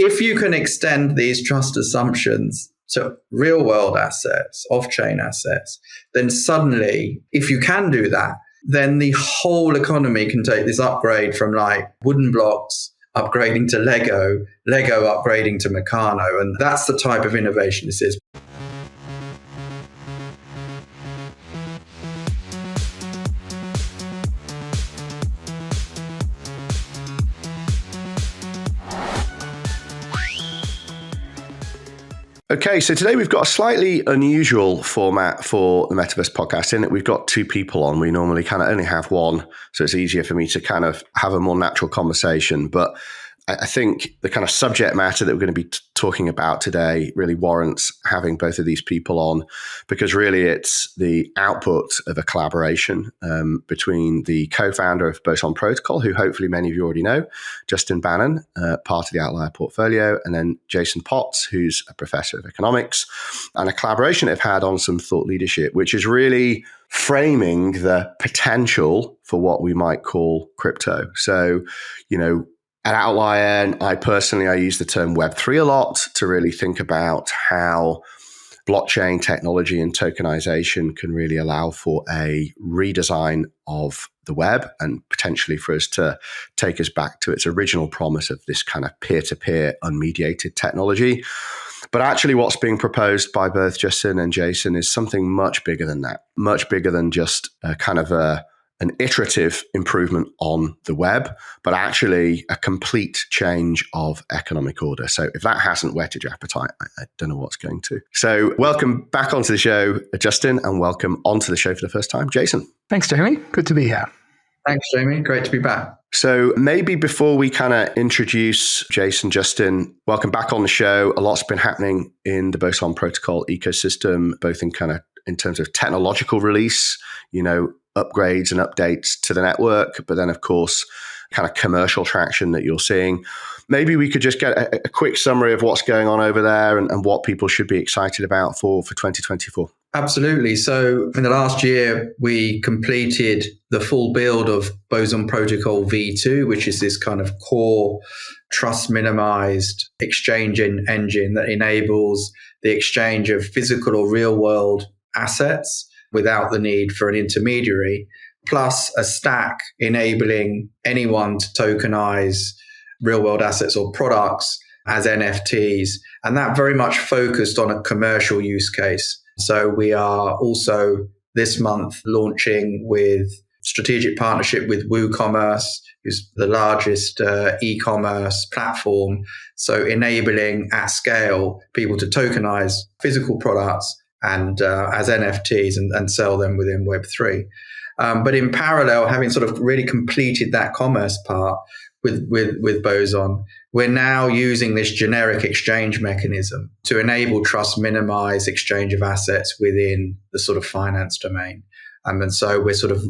if you can extend these trust assumptions to real world assets, off-chain assets, then suddenly, if you can do that, then the whole economy can take this upgrade from like wooden blocks upgrading to Lego upgrading to Meccano. And that's the type of innovation this is. Okay, so today we've got a slightly unusual format for the Metaverse podcast in that we've got two people on. We normally kind of only have one, so it's easier for me to kind of have a more natural conversation. But I think the kind of subject matter that we're going to be talking about today really warrants having both of these people on, because really it's the output of a collaboration between the co-founder of Boson Protocol, who hopefully many of you already know, Justin Banon, part of the Outlier portfolio, and then Jason Potts, who's a professor of economics, and a collaboration they've had on some thought leadership, which is really framing the potential for what we might call crypto. So, at Outlier, and I use the term Web3 a lot to really think about how blockchain technology and tokenization can really allow for a redesign of the web and potentially for us to take us back to its original promise of this kind of peer-to-peer unmediated technology. But actually what's being proposed by both Justin and Jason is something much bigger than that, much bigger than just a kind of an iterative improvement on the web, but actually a complete change of economic order. So if that hasn't whetted your appetite, I don't know what's going to. So welcome back onto the show, Justin, and welcome onto the show for the first time, Jason. Thanks, Jamie. Good to be here. Thanks, Jamie. Great to be back. So maybe before we kind of introduce Jason, Justin, welcome back on the show. A lot's been happening in the Boson Protocol ecosystem, both in terms of technological release, upgrades and updates to the network, but then of course, kind of commercial traction that you're seeing. Maybe we could just get a quick summary of what's going on over there and what people should be excited about for 2024. Absolutely. So in the last year, we completed the full build of Boson Protocol V2, which is this kind of core trust minimized exchange engine that enables the exchange of physical or real world assets without the need for an intermediary, plus a stack enabling anyone to tokenize real world assets or products as NFTs. And that very much focused on a commercial use case. So we are also this month launching with strategic partnership with WooCommerce, who's the largest e-commerce platform. So enabling at scale people to tokenize physical products and as NFTs and sell them within Web3. But in parallel, having sort of really completed that commerce part with Boson, we're now using this generic exchange mechanism to enable trust minimize exchange of assets within the sort of finance domain. And so we're sort of,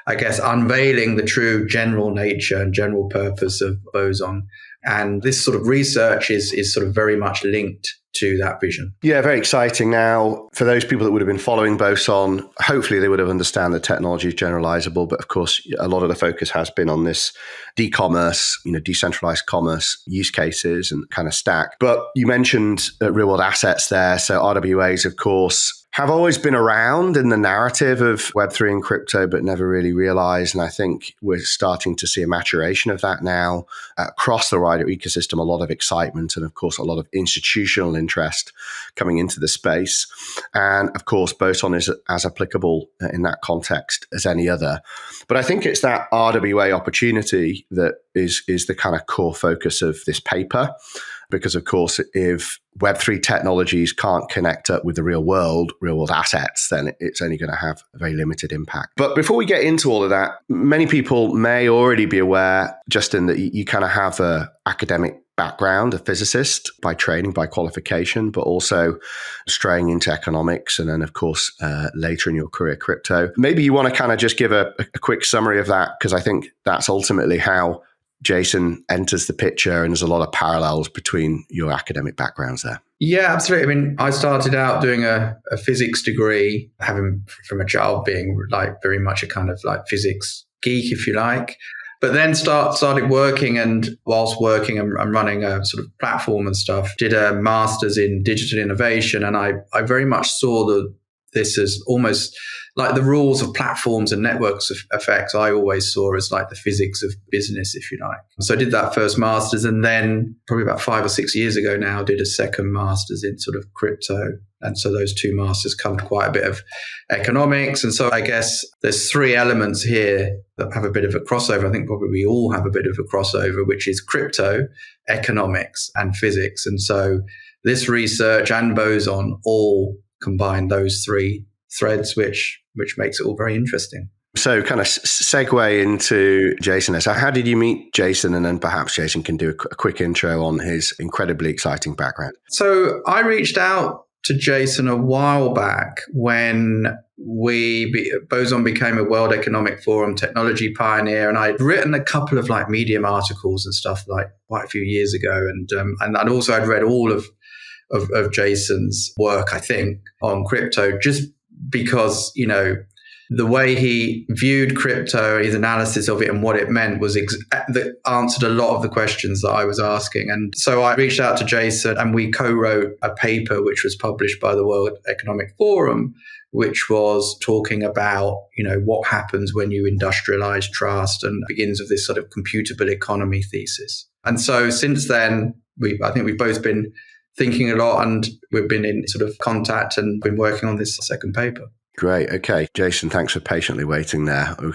I guess, unveiling the true general nature and general purpose of Boson. And this sort of research is sort of very much linked to that vision. Yeah, very exciting. Now, for those people that would have been following Boson, hopefully they would have understand the technology is generalizable. But of course, a lot of the focus has been on this de-commerce, decentralized commerce use cases and kind of stack. But you mentioned real world assets there. So RWAs, of course, have always been around in the narrative of Web3 and crypto, but never really realized. And I think we're starting to see a maturation of that now across the wider ecosystem, a lot of excitement and, of course, a lot of institutional interest coming into the space. And, of course, Boson is as applicable in that context as any other. But I think it's that RWA opportunity that is the kind of core focus of this paper. Because, of course, if Web3 technologies can't connect up with the real world assets, then it's only going to have a very limited impact. But before we get into all of that, many people may already be aware, Justin, that you kind of have an academic background, a physicist by training, by qualification, but also straying into economics and then, of course, later in your career, crypto. Maybe you want to kind of just give a quick summary of that, because I think that's ultimately how Jason enters the picture, and there's a lot of parallels between your academic backgrounds there. Yeah, absolutely. I mean, I started out doing a physics degree, having from a child being like very much a kind of like physics geek, if you like. But then started working, and whilst working and running a sort of platform and stuff, did a master's in digital innovation. And I very much saw this as almost like the rules of platforms and networks of effects. I always saw as like the physics of business, if you like. So I did that first master's, and then probably about 5 or 6 years ago now, did a second master's in sort of crypto. And so those two masters come to quite a bit of economics. And so I guess there's 3 elements here that have a bit of a crossover. I think probably we all have a bit of a crossover, which is crypto, economics, and physics. And so this research and Boson all combine those 3 threads, which makes it all very interesting. So kind of segue into Jason. So how did you meet Jason? And then perhaps Jason can do a quick intro on his incredibly exciting background. So I reached out to Jason a while back when Boson became a World Economic Forum technology pioneer, and I'd written a couple of like Medium articles and stuff like quite a few years ago, and also I'd read all of Jason's work, I think, on crypto, just because, you know, the way he viewed crypto, his analysis of it and what it meant was that answered a lot of the questions that I was asking. And so I reached out to Jason, and we co-wrote a paper which was published by the World Economic Forum, which was talking about, you know, what happens when you industrialize trust, and begins with this sort of computable economy thesis. And so since then, I think we've both been thinking a lot, and we've been in sort of contact and been working on this second paper. Great. Okay. Jason, thanks for patiently waiting there. We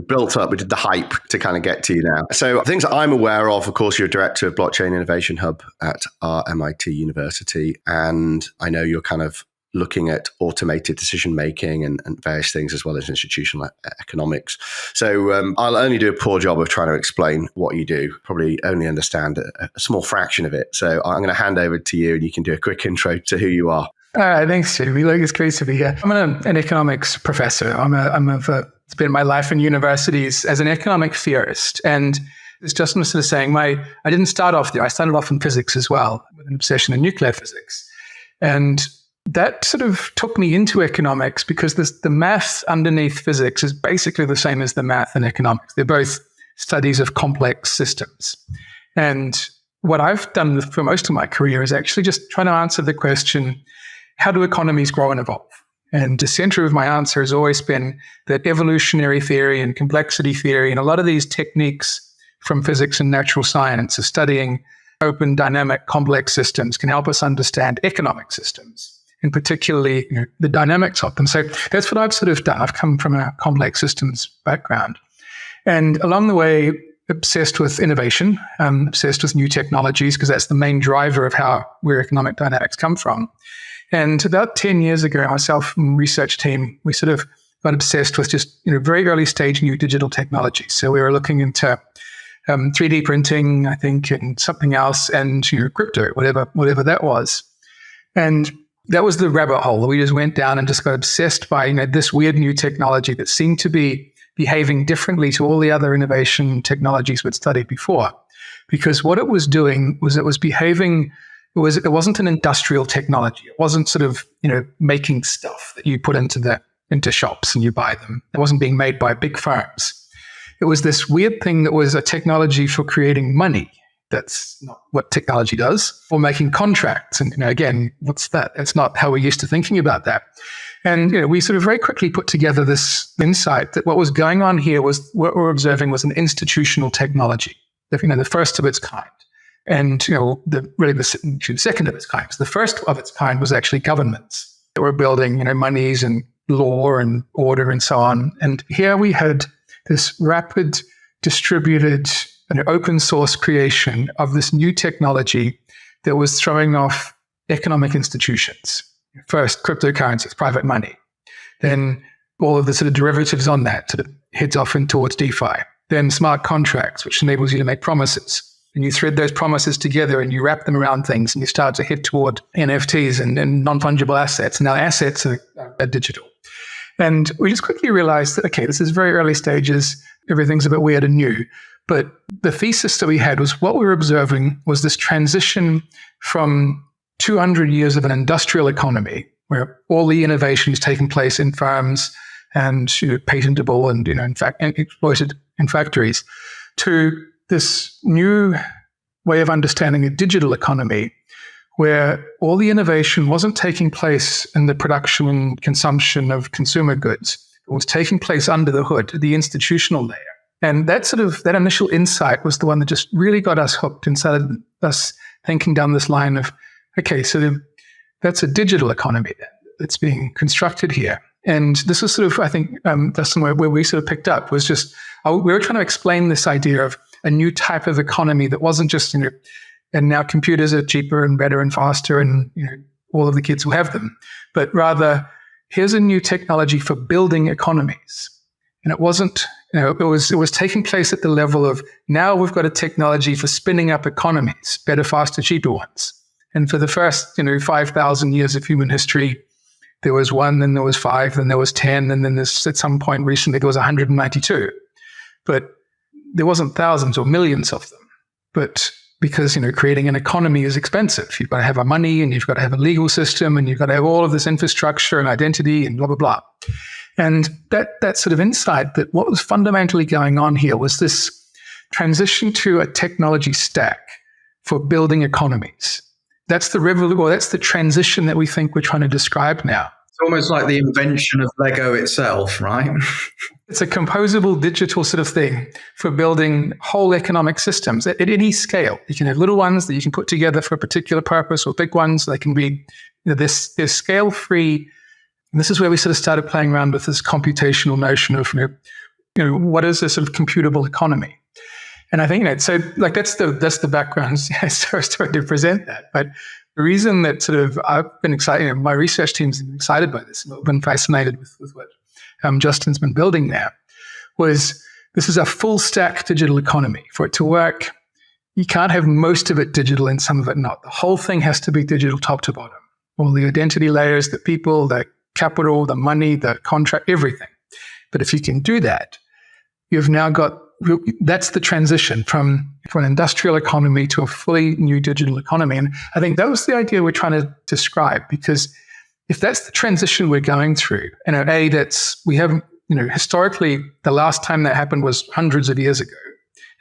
built up, we did the hype to kind of get to you now. So things that I'm aware of course, you're Director of Blockchain Innovation Hub at RMIT University. And I know you're kind of looking at automated decision-making and various things, as well as institutional economics. So I'll only do a poor job of trying to explain what you do, probably only understand a small fraction of it. So I'm going to hand over to you, and you can do a quick intro to who you are. All right, thanks, Jamie. Look, it's great to be here. I'm an economics professor. It's been my life in universities as an economic theorist. And as Justin was sort of saying, I didn't start off there. I started off in physics as well, with an obsession in nuclear physics. And that sort of took me into economics because the math underneath physics is basically the same as the math in economics. They're both studies of complex systems. And what I've done for most of my career is actually just trying to answer the question, how do economies grow and evolve? And the center of my answer has always been that evolutionary theory and complexity theory and a lot of these techniques from physics and natural science of studying open, dynamic, complex systems can help us understand economic systems, and particularly, you know, the dynamics of them. So that's what I've sort of done. I've come from a complex systems background. And along the way, obsessed with innovation, obsessed with new technologies, because that's the main driver of where economic dynamics come from. And about 10 years ago, myself and research team, we sort of got obsessed with just, you know, very early stage new digital technologies. So we were looking into 3D printing, I think, and something else, and, you know, crypto, whatever that was. And that was the rabbit hole that we just went down and just got obsessed by, you know, this weird new technology that seemed to be behaving differently to all the other innovation technologies we'd studied before. Because what it was doing was it was behaving. It wasn't an industrial technology. It wasn't sort of, you know, making stuff that you put into shops and you buy them. It wasn't being made by big firms. It was this weird thing that was a technology for creating money. That's not what technology does. Or making contracts. And, you know, again, what's that? That's not how we're used to thinking about that. And, you know, we sort of very quickly put together this insight that what was going on here was what we're observing was an institutional technology, you know, the first of its kind. And, you know, the second of its kind. The first of its kind was actually governments that were building, you know, monies and law and order and so on. And here we had this rapid, distributed, and open source creation of this new technology that was throwing off economic institutions. First, cryptocurrencies, private money. Then all of the sort of derivatives on that sort of heads off in towards DeFi. Then smart contracts, which enables you to make promises. And you thread those promises together and you wrap them around things and you start to head toward NFTs and non-fungible assets. Now assets are digital. And we just quickly realized that, okay, this is very early stages. Everything's a bit weird and new. But the thesis that we had was what we were observing was this transition from 200 years of an industrial economy where all the innovation is taking place in farms and, you know, patentable and, you know, in fact, exploited in factories, to this new way of understanding a digital economy where all the innovation wasn't taking place in the production and consumption of consumer goods. It was taking place under the hood, the institutional layer. And that initial insight was the one that just really got us hooked and started us thinking down this line of, okay, so that's a digital economy that's being constructed here. And this is I think, Dustin, where we sort of picked up was just, we were trying to explain this idea of a new type of economy that wasn't just, and now computers are cheaper and better and faster and, all of the kids will have them, but rather here's a new technology for building economies. And it wasn't, it was taking place at the level of now we've got a technology for spinning up economies, better, faster, cheaper ones. And for the first, 5,000 years of human history, there was 1, then there was 5, then there was 10, and then there's at some point recently there was 192. But there wasn't thousands or millions of them. But because, creating an economy is expensive. You've got to have a money and you've got to have a legal system and you've got to have all of this infrastructure and identity and blah, blah, blah. And that sort of insight that what was fundamentally going on here was this transition to a technology stack for building economies. That's the transition that we think we're trying to describe now. It's almost like the invention of Lego itself, right? It's a composable digital sort of thing for building whole economic systems at any scale. You can have little ones that you can put together for a particular purpose, or big ones. They can be, they're scale-free. And this is where we sort of started playing around with this computational notion of, what is this sort of computable economy? And I think, so like that's the background. I started to present that. But the reason that I've been excited, my research team's been excited by this, and I've been fascinated with what Justin's been building there, was this is a full stack digital economy. For it to work, you can't have most of it digital and some of it not. The whole thing has to be digital top to bottom. All the identity layers, the people, the capital, the money, the contract, everything. But if you can do that, you've now got, that's the transition from an industrial economy to a fully new digital economy. And I think that was the idea we're trying to describe, because if that's the transition we're going through, and we haven't, historically, the last time that happened was hundreds of years ago,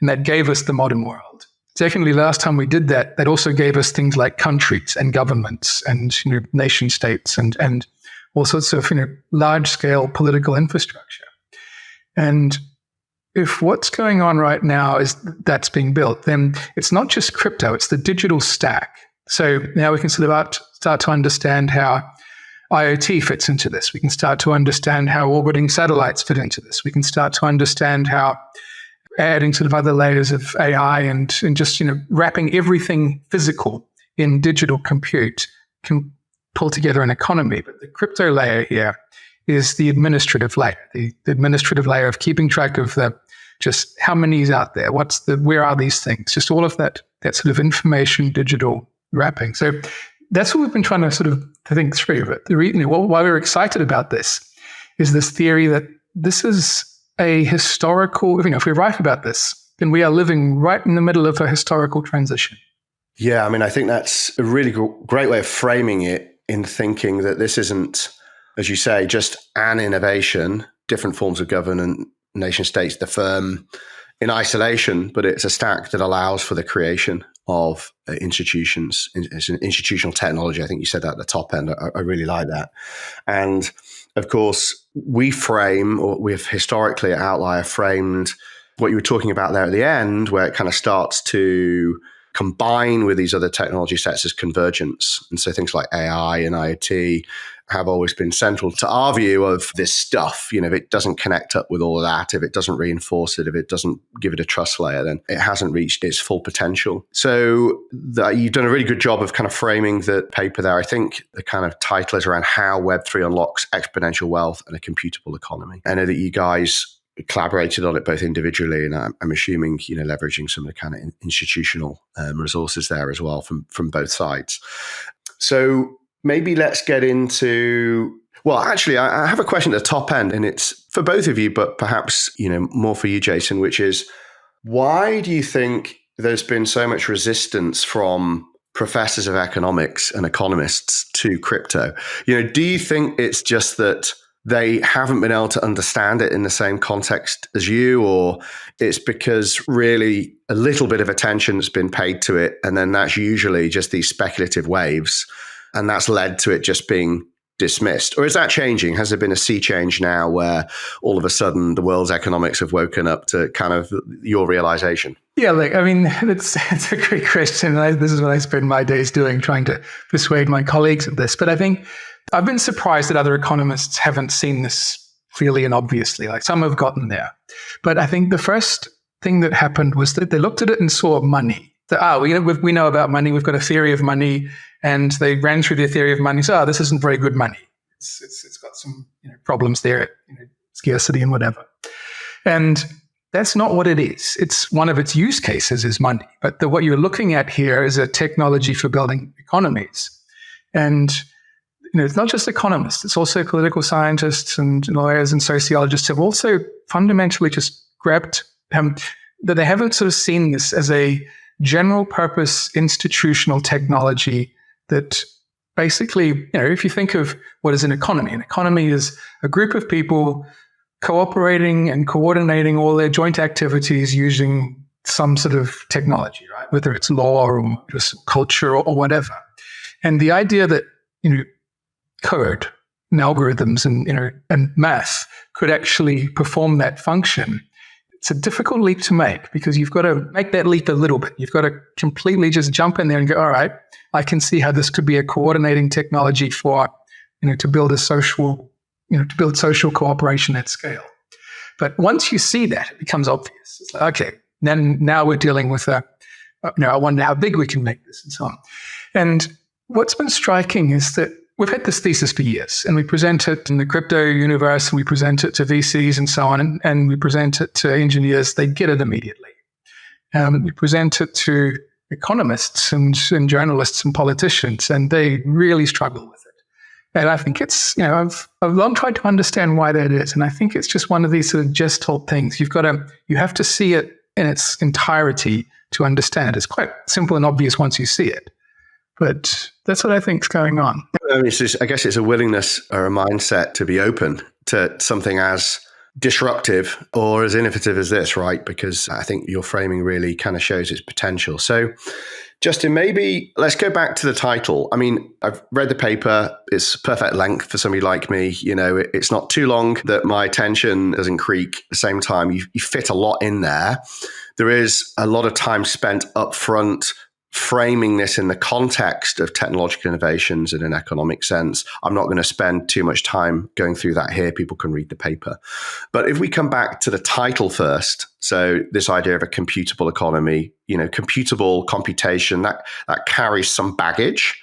and that gave us the modern world. Secondly, last time we did that, that also gave us things like countries and governments and, nation states and all sorts of, large-scale political infrastructure. And if what's going on right now is that's being built, then it's not just crypto, it's the digital stack. So now we can start to understand how IoT fits into this. We can start to understand how orbiting satellites fit into this. We can start to understand how adding other layers of AI and just, wrapping everything physical in digital compute can pull together an economy. But the crypto layer here is the administrative layer, the administrative layer of keeping track of just how many is out there, where are these things, just all of that sort of information digital wrapping. So that's what we've been trying to think through. But why we're excited about this is this theory that this is a historical, if we're right about this, then we are living right in the middle of a historical transition. Yeah, I think that's a really great way of framing it, in thinking that this isn't, as you say, just an innovation, different forms of governance, nation states, the firm in isolation, but it's a stack that allows for the creation of institutions. It's an institutional technology. I think you said that at the top end. I really like that. And of course, we have historically at Outlier framed what you were talking about there at the end, where it kind of starts to combine with these other technology sets as convergence. And so things like AI and IoT have always been central to our view of this stuff. If it doesn't connect up with all of that, if it doesn't reinforce it, if it doesn't give it a trust layer, then it hasn't reached its full potential. So you've done a really good job of kind of framing the paper there. I think the kind of title is around how Web3 unlocks exponential wealth and a computable economy. I know that you guys collaborated on it both individually and I'm assuming, leveraging some of the kind of institutional resources there as well from both sides. So maybe let's get into, well, actually, I have a question at the top end, and it's for both of you, but perhaps, more for you, Jason, which is, why do you think there's been so much resistance from professors of economics and economists to crypto? Do you think it's just that they haven't been able to understand it in the same context as you, or it's because really a little bit of attention's been paid to it, and then that's usually just these speculative waves, and that's led to it just being dismissed? Or is that changing? Has there been a sea change now where all of a sudden the world's economics have woken up to kind of your realization? Yeah, it's a great question. This is what I spend my days doing, trying to persuade my colleagues of this. But I think I've been surprised that other economists haven't seen this clearly and obviously. Like, some have gotten there. But I think the first thing that happened was that they looked at it and saw money. We know about money. We've got a theory of money. And they ran through their theory of money. So, this isn't very good money. It's got some problems there, scarcity and whatever. And that's not what it is. It's one of its use cases is money. But what you're looking at here is a technology for building economies. And it's not just economists. It's also political scientists and lawyers and sociologists have also fundamentally just grabbed that they haven't sort of seen this as a general purpose institutional technology that basically, if you think of what is an economy is a group of people cooperating and coordinating all their joint activities using some sort of technology, right? Whether it's law or just culture or whatever. And the idea that, code and algorithms and math could actually perform that function, it's a difficult leap to make because you've got to make that leap a little bit. You've got to completely just jump in there and go, all right, I can see how this could be a coordinating technology for, to build to build social cooperation at scale. But once you see that, it becomes obvious. It's like, okay, then now we're dealing with I wonder how big we can make this and so on. And what's been striking is that we've had this thesis for years, and we present it in the crypto universe, and we present it to VCs and so on, and we present it to engineers. They get it immediately. We present it to economists and journalists and politicians, and they really struggle with it. And I think it's, I've long tried to understand why that is, and I think it's just one of these sort of gestalt things. You have to see it in its entirety to understand. It's quite simple and obvious once you see it. But that's what I think is going on. I guess it's a willingness or a mindset to be open to something as disruptive or as innovative as this, right? Because I think your framing really kind of shows its potential. So, Justin, maybe let's go back to the title. I mean, I've read the paper. It's perfect length for somebody like me. It's not too long that my attention doesn't creak. At the same time, you fit a lot in there. There is a lot of time spent up front framing this in the context of technological innovations in an economic sense. I'm not going to spend too much time going through that here. People can read the paper. But if we come back to the title first, so this idea of a computable economy, computable computation, that carries some baggage.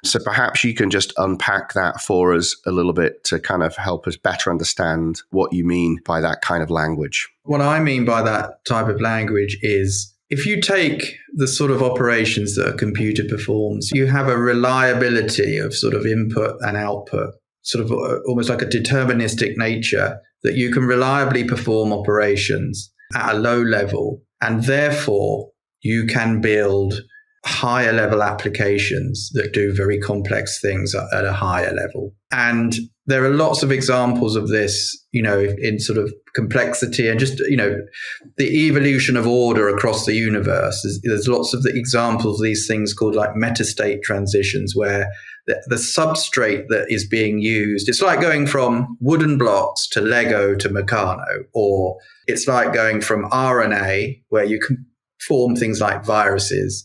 So perhaps you can just unpack that for us a little bit to kind of help us better understand what you mean by that kind of language. What I mean by that type of language is, if you take the sort of operations that a computer performs, you have a reliability of sort of input and output, sort of almost like a deterministic nature, that you can reliably perform operations at a low level, and therefore you can build higher level applications that do very complex things at a higher level. And there are lots of examples of this, in sort of complexity and just, the evolution of order across the universe. There's lots of the examples of these things called like metastate transitions, where the substrate that is being used, it's like going from wooden blocks to Lego to Meccano, or it's like going from RNA, where you can form things like viruses,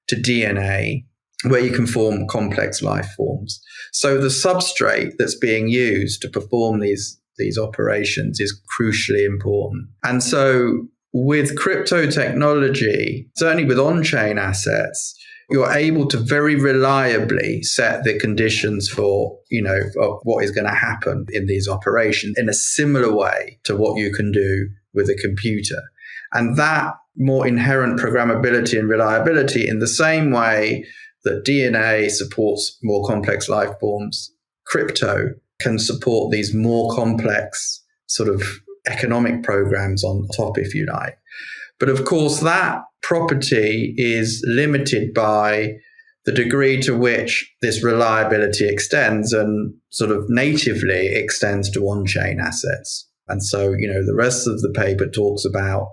to DNA, where you can form complex life forms. So the substrate that's being used to perform these operations is crucially important. And so with crypto technology, certainly with on-chain assets, you're able to very reliably set the conditions for, of what is going to happen in these operations in a similar way to what you can do with a computer. And that more inherent programmability and reliability, in the same way that DNA supports more complex life forms, crypto can support these more complex sort of economic programs on top, if you like. But of course, that property is limited by the degree to which this reliability extends and sort of natively extends to on-chain assets. And so, the rest of the paper talks about,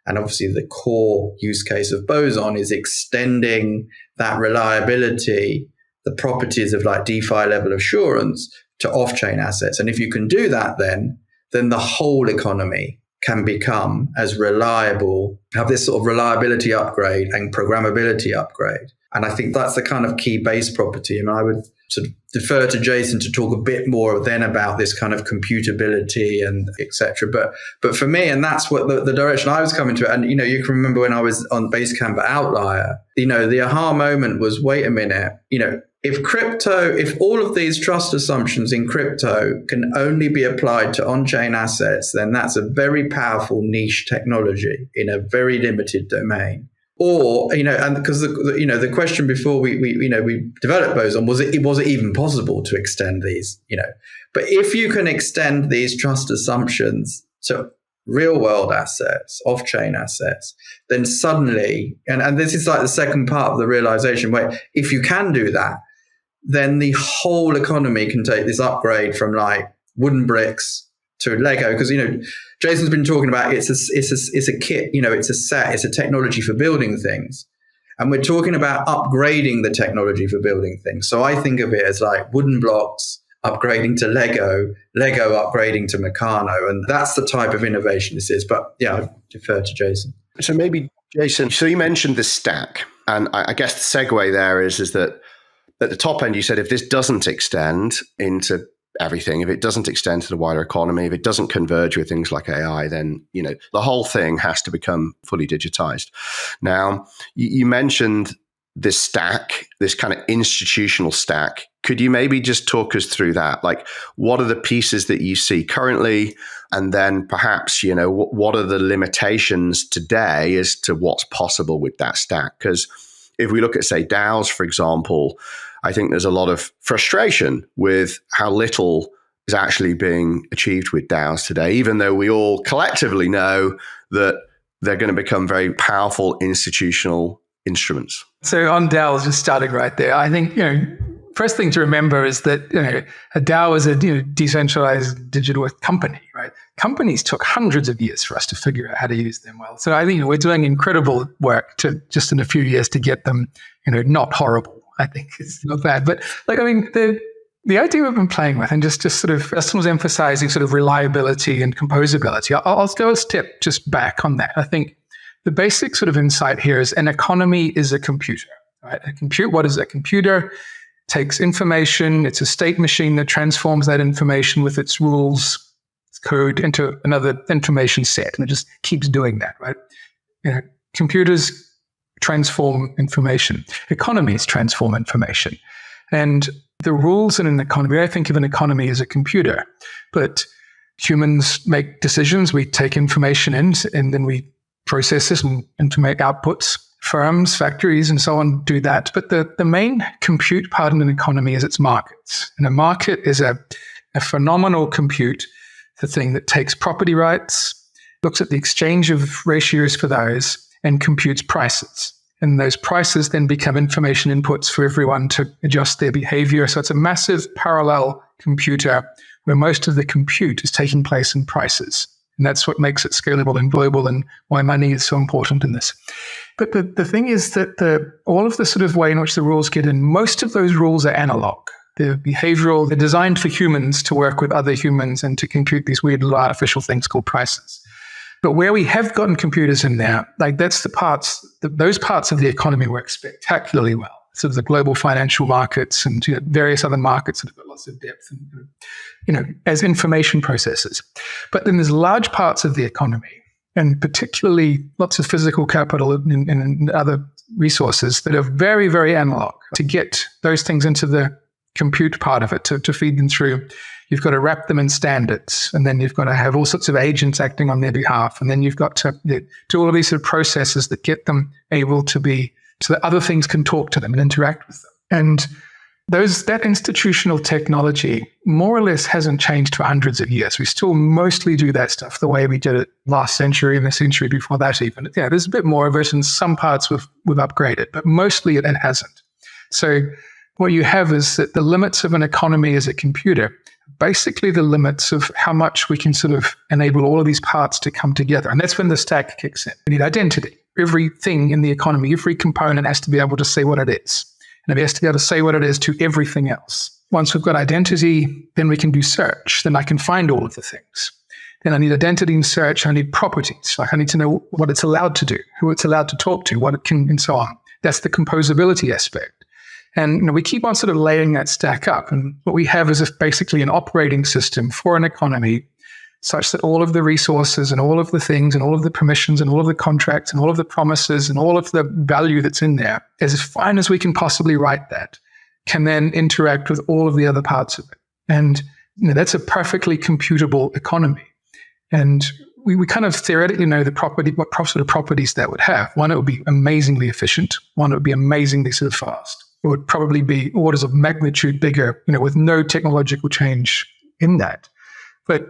and obviously the core use case of Boson is extending that reliability, the properties of like DeFi level assurance to off-chain assets. And if you can do that, then the whole economy can become as reliable, have this sort of reliability upgrade and programmability upgrade. And I think that's the kind of key base property. And I would sort of defer to Jason to talk a bit more then about this kind of computability and et cetera. But for me, and that's what the direction I was coming to. And, you can remember when I was on Basecamp at Outlier, the aha moment was, wait a minute, if all of these trust assumptions in crypto can only be applied to on-chain assets, then that's a very powerful niche technology in a very limited domain. Or, and because the question before we developed Boson was it even possible to extend these, but if you can extend these trust assumptions to real world assets, off-chain assets, then suddenly, and this is like the second part of the realization, where if you can do that, then the whole economy can take this upgrade from like wooden bricks to Lego, because Jason's been talking about it's a kit, it's a set, it's a technology for building things, and we're talking about upgrading the technology for building things. So I think of it as like wooden blocks upgrading to Lego upgrading to Meccano, and that's the type of innovation this is. But yeah, I defer to Jason. So maybe Jason, so you mentioned the stack, and I guess the segue there is that at the top end you said if this doesn't extend into everything, if it doesn't extend to the wider economy, if it doesn't converge with things like AI, then, the whole thing has to become fully digitized. Now, you mentioned this stack, this kind of institutional stack. Could you maybe just talk us through that? Like, what are the pieces that you see currently? And then perhaps, what are the limitations today as to what's possible with that stack? Because if we look at, say, DAOs, for example, I think there's a lot of frustration with how little is actually being achieved with DAOs today, even though we all collectively know that they're going to become very powerful institutional instruments. So on DAOs, just starting right there, I think, first thing to remember is that, a DAO is a decentralized digital company, right? Companies took hundreds of years for us to figure out how to use them well. So I think we're doing incredible work to just in a few years to get them, not horrible. I think it's not bad. But the idea we've been playing with, and just sort of, Justin was emphasizing sort of reliability and composability. I'll go a step just back on that. I think the basic sort of insight here is an economy is a computer, right? What is a computer? Takes information. It's a state machine that transforms that information with its rules, its code into another information set. And it just keeps doing that, right? Computers transform information. Economies transform information. And the rules in an economy, I think of an economy as a computer, but humans make decisions. We take information in and then we process it and to make outputs. Firms, factories, and so on do that. But the main compute part in an economy is its markets. And a market is a phenomenal compute, the thing that takes property rights, looks at the exchange of ratios for those, and computes prices. And those prices then become information inputs for everyone to adjust their behavior. So it's a massive parallel computer where most of the compute is taking place in prices. And that's what makes it scalable and global and why money is so important in this. But the thing is that all of the sort of way in which the rules get in, most of those rules are analog. They're behavioral. They're designed for humans to work with other humans and to compute these weird little artificial things called prices. But where we have gotten computers in there, like that's the parts, those parts of the economy work spectacularly well. So the global financial markets and various other markets that have got lots of depth and, as information processors. But then there's large parts of the economy, and particularly lots of physical capital and other resources that are very, very analog. To get those things into the compute part of it, to feed them through, you've got to wrap them in standards, and then you've got to have all sorts of agents acting on their behalf, and then you've got to do all of these sort of processes that get them able to be, so that other things can talk to them and interact with them. And that institutional technology more or less hasn't changed for hundreds of years. We still mostly do that stuff the way we did it last century and the century before that even. There's a bit more of it, and some parts we've upgraded, but mostly it hasn't. So what you have is that the limits of an economy as a computer, basically the limits of how much we can sort of enable all of these parts to come together. And that's when the stack kicks in. We need identity. Everything in the economy, every component has to be able to say what it is. And it has to be able to say what it is to everything else. Once we've got identity, then we can do search. Then I can find all of the things. Then I need identity and search. I need properties. Like I need to know what it's allowed to do, who it's allowed to talk to, what it can, and so on. That's the composability aspect. And we keep on sort of laying that stack up. And what we have is basically an operating system for an economy such that all of the resources and all of the things and all of the permissions and all of the contracts and all of the promises and all of the value that's in there, as fine as we can possibly write that, can then interact with all of the other parts of it. And that's a perfectly computable economy. And we kind of theoretically know what sort of properties that would have. One, it would be amazingly efficient. One, it would be amazingly sort of fast. It would probably be orders of magnitude bigger, with no technological change in that. But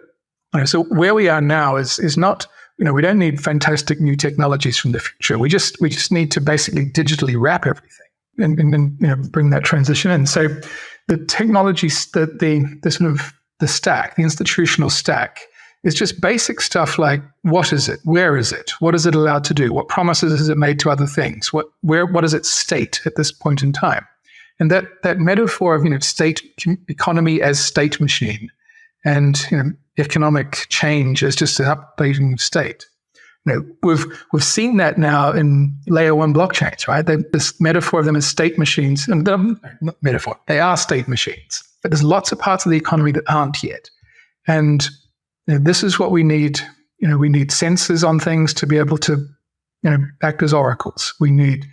so where we are now is not, we don't need fantastic new technologies from the future. We just need to basically digitally wrap everything and bring that transition in. So the technologies, the sort of the stack, the institutional stack, is just basic stuff like what is it, where is it, what is it allowed to do, what promises has it made to other things, what is its state at this point in time, and that metaphor of state economy as state machine, and economic change as just an updating state. We've seen that now in layer one blockchains, right? This metaphor of them as state machines, and not metaphor, they are state machines, but there's lots of parts of the economy that aren't yet, and this is what we need. We need sensors on things to be able to, act as oracles. We need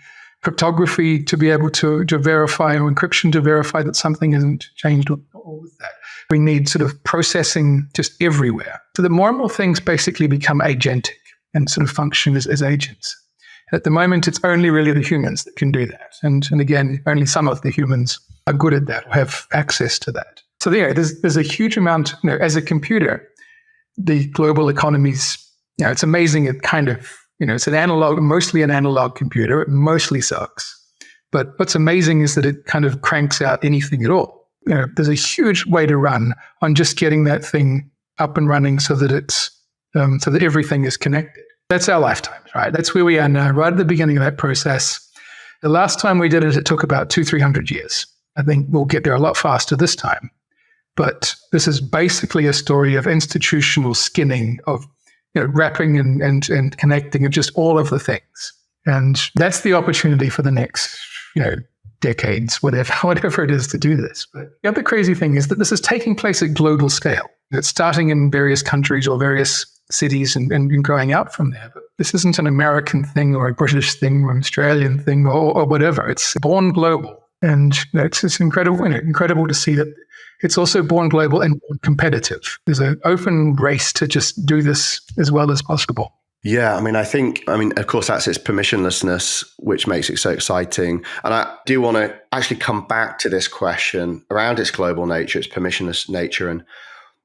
cryptography to be able to verify, or encryption to verify that something hasn't changed all with that. We need sort of processing just everywhere. So that more and more things basically become agentic and sort of function as agents. At the moment, it's only really the humans that can do that. And again, only some of the humans are good at that or have access to that. So there's a huge amount, as a computer, the global economies, it's amazing. It kind of, it's mostly an analog computer. It mostly sucks. But what's amazing is that it kind of cranks out anything at all. There's a huge way to run on just getting that thing up and running so that it's, so that everything is connected. That's our lifetimes, right? That's where we are now, right at the beginning of that process. The last time we did it, it took about 200-300 years. I think we'll get there a lot faster this time. But this is basically a story of institutional skinning, of wrapping and connecting of just all of the things. And that's the opportunity for the next, decades, whatever it is to do this. But the other crazy thing is that this is taking place at global scale. It's starting in various countries or various cities and growing out from there. But this isn't an American thing or a British thing or an Australian thing or whatever. It's born global. And it's incredible to see that it's also born global and born competitive. There's an open race to just do this as well as possible. Yeah, of course, that's its permissionlessness, which makes it so exciting. And I do want to actually come back to this question around its global nature, its permissionless nature, and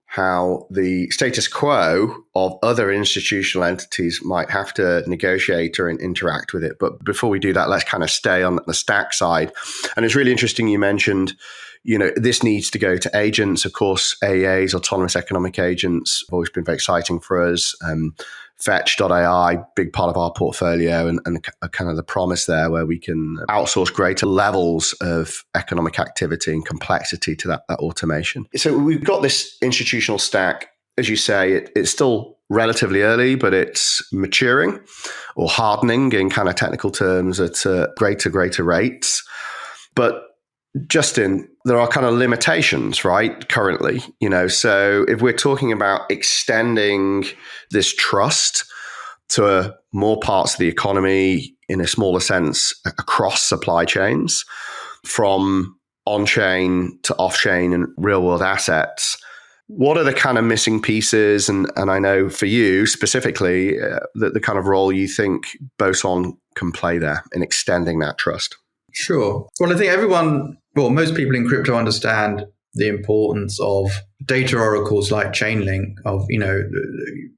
how the status quo of other institutional entities might have to negotiate or interact with it. But before we do that, let's kind of stay on the stack side. And it's really interesting you mentioned, this needs to go to agents. Of course, AEAs, autonomous economic agents, have always been very exciting for us. Fetch.ai, big part of our portfolio, and kind of the promise there where we can outsource greater levels of economic activity and complexity to that automation. So we've got this institutional stack. As you say, it's still relatively early, but it's maturing or hardening in kind of technical terms at greater rates. But Justin, there are kind of limitations, right? Currently, so if we're talking about extending this trust to more parts of the economy in a smaller sense across supply chains, from on-chain to off-chain and real-world assets, what are the kind of missing pieces? And I know for you specifically, the kind of role you think Boson can play there in extending that trust. Sure. Well, I think most people in crypto understand the importance of data oracles like Chainlink, of,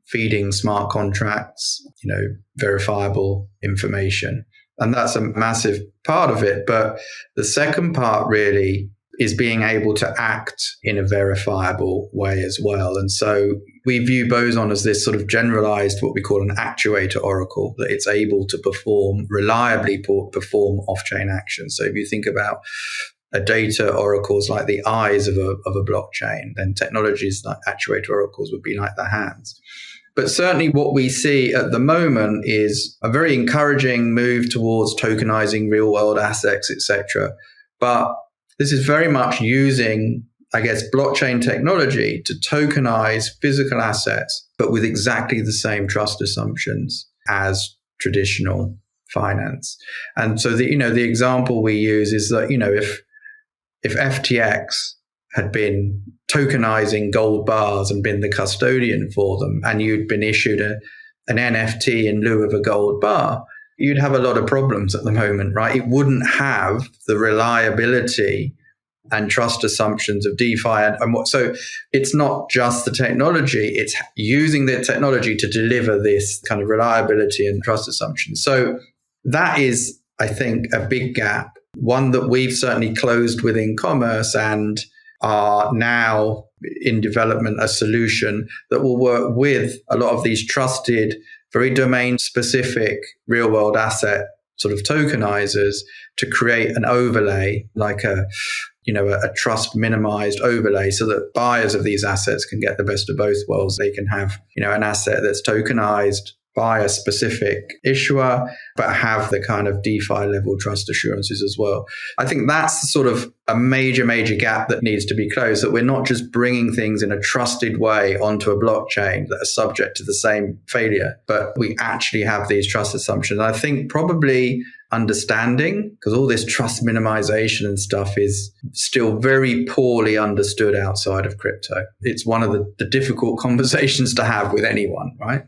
feeding smart contracts, verifiable information. And that's a massive part of it. But the second part really is being able to act in a verifiable way as well. And so we view Boson as this sort of generalized, what we call an actuator oracle, that it's able to reliably perform off-chain actions. So if you think about a data oracles like the eyes of a blockchain, then technologies like actuator oracles would be like the hands. But certainly what we see at the moment is a very encouraging move towards tokenizing real world assets, etc. But this is very much using, I guess, blockchain technology to tokenize physical assets, but with exactly the same trust assumptions as traditional finance. And so the example we use is that, if FTX had been tokenizing gold bars and been the custodian for them, and you'd been issued an NFT in lieu of a gold bar, you'd have a lot of problems at the moment, right? It wouldn't have the reliability and trust assumptions of DeFi. So it's not just the technology, it's using the technology to deliver this kind of reliability and trust assumptions. So that is, I think, a big gap, one that we've certainly closed within commerce and are now in development a solution that will work with a lot of these trusted, very domain-specific real-world asset sort of tokenizers to create an overlay, like a trust-minimized overlay, so that buyers of these assets can get the best of both worlds. They can have, an asset that's tokenized by a specific issuer, but have the kind of DeFi level trust assurances as well. I think that's sort of a major, major gap that needs to be closed, that we're not just bringing things in a trusted way onto a blockchain that are subject to the same failure, but we actually have these trust assumptions. And I think probably understanding, because all this trust minimization and stuff is still very poorly understood outside of crypto. It's one of the difficult conversations to have with anyone, right?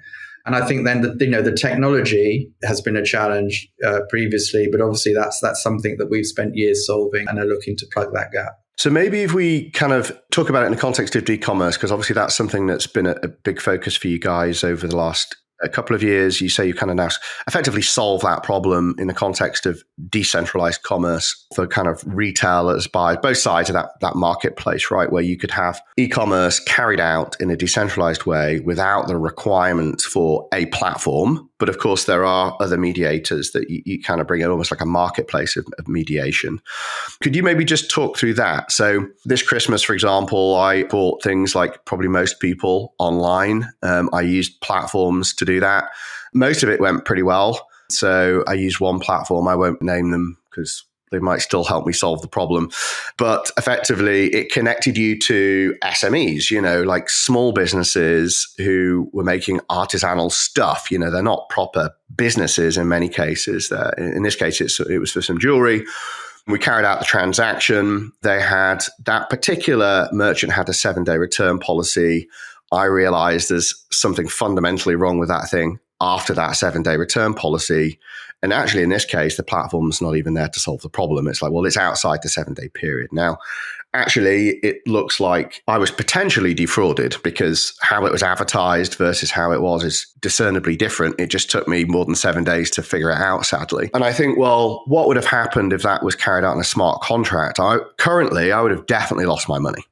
And I think then the technology has been a challenge previously, but obviously that's something that we've spent years solving and are looking to plug that gap. So maybe if we kind of talk about it in the context of e-commerce, because obviously that's something that's been a big focus for you guys over the last a couple of years. You say you kind of now effectively solve that problem in the context of decentralized commerce for kind of retailers, buyers, both sides of that marketplace, right? Where you could have e-commerce carried out in a decentralized way without the requirement for a platform. But of course, there are other mediators that you kind of bring in, almost like a marketplace of mediation. Could you maybe just talk through that? So this Christmas, for example, I bought things like probably most people online. I used platforms to do that. Most of it went pretty well. So I used one platform. I won't name them because they might still help me solve the problem. But effectively, it connected you to SMEs, like small businesses who were making artisanal stuff. They're not proper businesses in many cases. In this case, it was for some jewelry. We carried out the transaction. That particular merchant had a 7-day return policy. I realized there's something fundamentally wrong with that thing after that 7-day return policy. And actually, in this case, the platform's not even there to solve the problem. It's like, well, it's outside the 7-day period. Now, actually, it looks like I was potentially defrauded because how it was advertised versus how it was is discernibly different. It just took me more than 7 days to figure it out, sadly. And I think, well, what would have happened if that was carried out in a smart contract? I would have definitely lost my money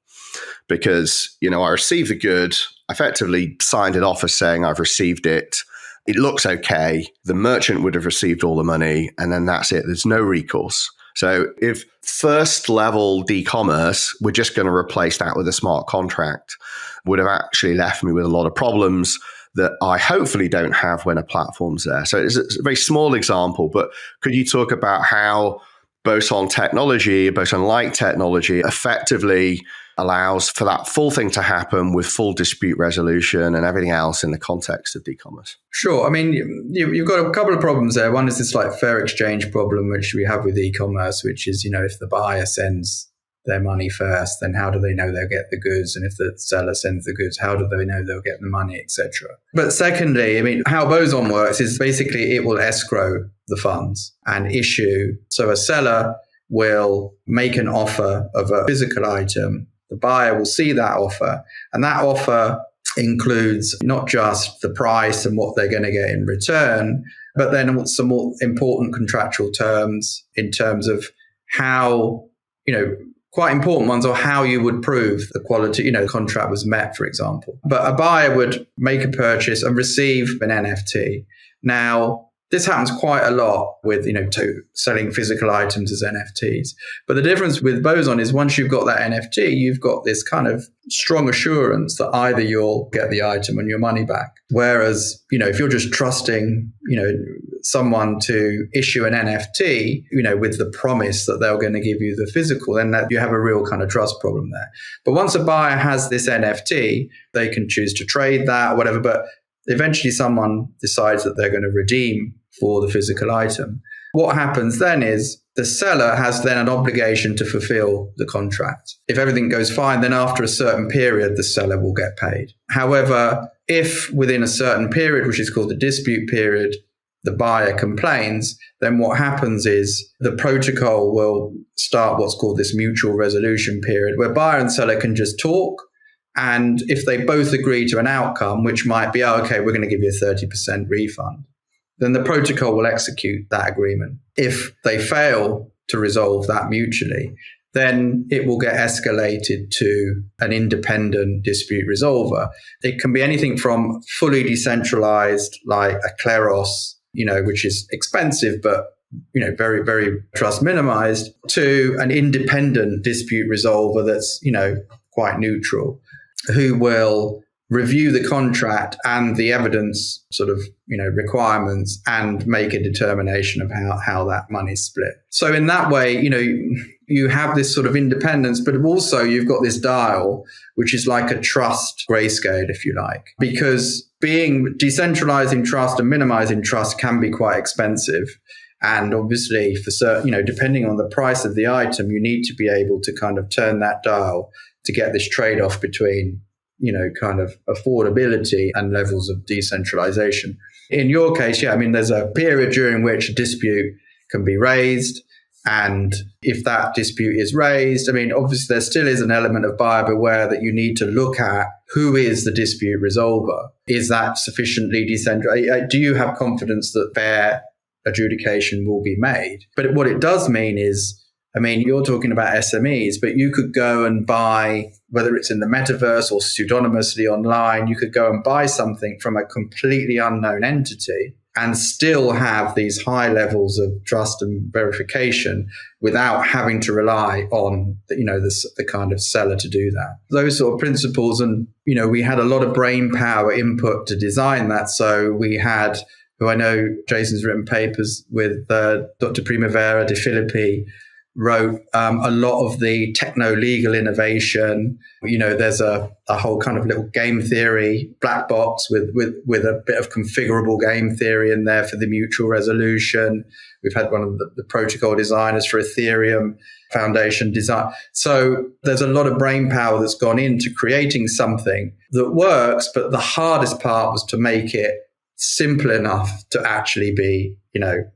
because, I received the good, effectively signed it off as saying I've received it. It looks okay. The merchant would have received all the money, and then that's it. There's no recourse. So if first level e-commerce, we're just going to replace that with a smart contract, would have actually left me with a lot of problems that I hopefully don't have when a platform's there. So it's a very small example, but could you talk about how Boson technology, Boson-like technology effectively allows for that full thing to happen with full dispute resolution and everything else in the context of e-commerce? Sure. I mean, you've got a couple of problems there. One is this like fair exchange problem, which we have with e-commerce, which is, if the buyer sends their money first, then how do they know they'll get the goods? And if the seller sends the goods, how do they know they'll get the money, etc.? But secondly, I mean, how Boson works is basically it will escrow the funds and issue. So a seller will make an offer of a physical item. The buyer will see that offer, and that offer includes not just the price and what they're going to get in return, but then some more important contractual terms in terms of how, quite important ones, or how you would prove the quality, the contract was met, for example. But a buyer would make a purchase and receive an NFT. Now, this happens quite a lot with, selling physical items as NFTs. But the difference with Boson is once you've got that NFT, you've got this kind of strong assurance that either you'll get the item and your money back. Whereas, if you're just trusting, someone to issue an NFT, with the promise that they're going to give you the physical, then that you have a real kind of trust problem there. But once a buyer has this NFT, they can choose to trade that or whatever. But eventually someone decides that they're going to redeem for the physical item. What happens then is the seller has then an obligation to fulfill the contract. If everything goes fine, then after a certain period, the seller will get paid. However, if within a certain period, which is called the dispute period, the buyer complains, then what happens is the protocol will start what's called this mutual resolution period, where buyer and seller can just talk. And if they both agree to an outcome, which might be, okay, we're going to give you a 30% refund, then the protocol will execute that agreement. If they fail to resolve that mutually, then it will get escalated to an independent dispute resolver. It can be anything from fully decentralized, like a Kleros, which is expensive, but very, very trust minimized, to an independent dispute resolver that's, quite neutral, who will review the contract and the evidence sort of, requirements and make a determination of how that money's split. So in that way, you have this sort of independence, but also you've got this dial, which is like a trust grayscale, if you like, because decentralizing trust and minimizing trust can be quite expensive. And obviously for certain, depending on the price of the item, you need to be able to kind of turn that dial to get this trade-off between, kind of affordability and levels of decentralization. In your case, there's a period during which a dispute can be raised. And if that dispute is raised, obviously there still is an element of buyer beware that you need to look at who is the dispute resolver. Is that sufficiently decentralized? Do you have confidence that fair adjudication will be made? But what it does mean is, you're talking about SMEs, but you could go and buy, whether it's in the metaverse or pseudonymously online, you could go and buy something from a completely unknown entity and still have these high levels of trust and verification without having to rely on, the kind of seller to do that. Those sort of principles. And, we had a lot of brain power input to design that. So we had, who I know Jason's written papers with, Dr. Primavera De Filippi, wrote a lot of the techno-legal innovation. There's a whole kind of little game theory black box with a bit of configurable game theory in there for the mutual resolution. We've had one of the protocol designers for Ethereum Foundation design. So there's a lot of brain power that's gone into creating something that works, but the hardest part was to make it simple enough to actually be,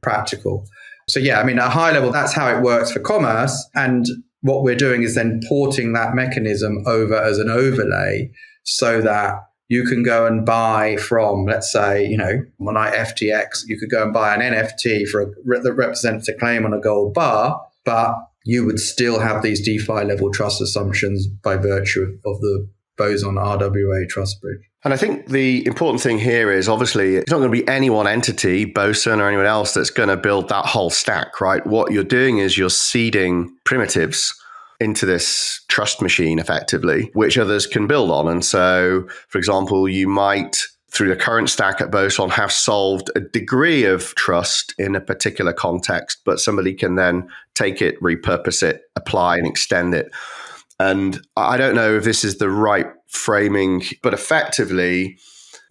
practical. So at a high level, that's how it works for commerce. And what we're doing is then porting that mechanism over as an overlay so that you can go and buy from, let's say, like FTX, you could go and buy an NFT that represents a claim on a gold bar, but you would still have these DeFi level trust assumptions by virtue of the Boson RWA trust bridge. And I think the important thing here is obviously it's not going to be any one entity, Boson or anyone else, that's going to build that whole stack, right? What you're doing is you're seeding primitives into this trust machine effectively, which others can build on. And so, for example, you might, through the current stack at Boson, have solved a degree of trust in a particular context, but somebody can then take it, repurpose it, apply and extend it. And I don't know if this is the right framing, but effectively,